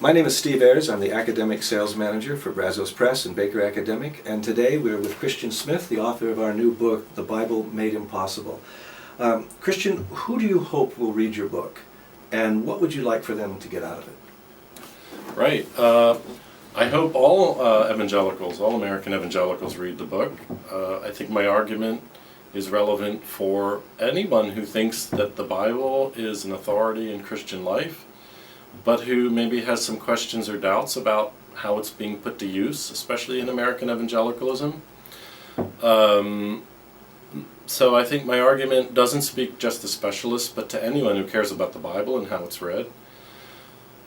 My name is Steve Ayers. I'm the Academic Sales Manager for Brazos Press and Baker Academic, and today we're with Christian Smith, the author of our new book, The Bible Made Impossible. Christian, who do you hope will read your book, and what would you like for them to get out of it? Right. I hope all evangelicals, all American evangelicals read the book. I think my argument is relevant for anyone who thinks that the Bible is an authority in Christian life, but who maybe has some questions or doubts about how it's being put to use, especially in American evangelicalism. So I think my argument doesn't speak just to specialists, but to anyone who cares about the Bible and how it's read.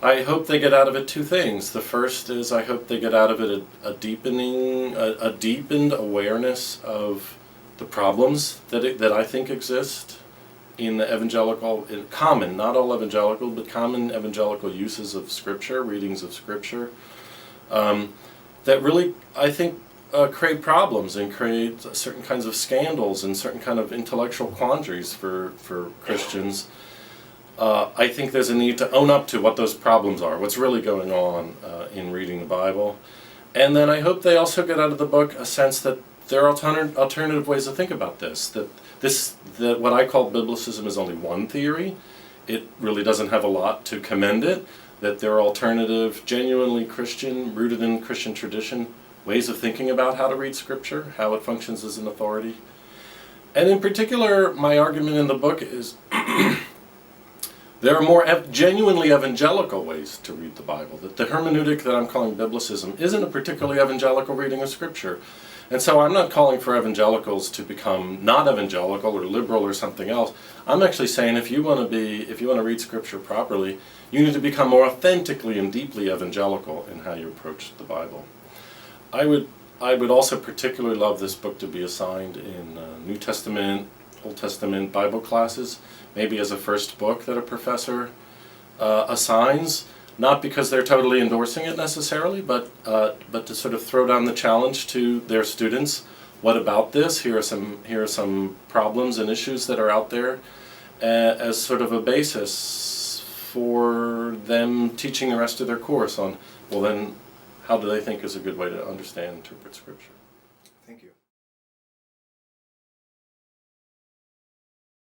I hope they get out of it two things. The first is I hope they get out of it a deepened awareness of the problems that I think exist in the common, not all evangelical, but common evangelical uses of Scripture, readings of Scripture, that really, I think, create problems and create certain kinds of scandals and certain kind of intellectual quandaries for Christians. I think there's a need to own up to what those problems are, what's really going on in reading the Bible. And then I hope they also get out of the book a sense that there are alternative ways to think about this, that what I call Biblicism is only one theory. It really doesn't have a lot to commend it, that there are alternative, genuinely Christian, rooted in Christian tradition, ways of thinking about how to read Scripture, how it functions as an authority. And in particular, my argument in the book is there are more genuinely evangelical ways to read the Bible, that the hermeneutic that I'm calling Biblicism isn't a particularly evangelical reading of Scripture. And so I'm not calling for evangelicals to become not evangelical or liberal or something else. I'm actually saying if you want to read Scripture properly, you need to become more authentically and deeply evangelical in how you approach the Bible. I would also particularly love this book to be assigned in New Testament, Old Testament Bible classes, maybe as a first book that a professor assigns. Not because they're totally endorsing it necessarily, but to sort of throw down the challenge to their students. What about this? Here are some problems and issues that are out there, as sort of a basis for them teaching the rest of their course on, well then, how do they think is a good way to understand and interpret Scripture? Thank you.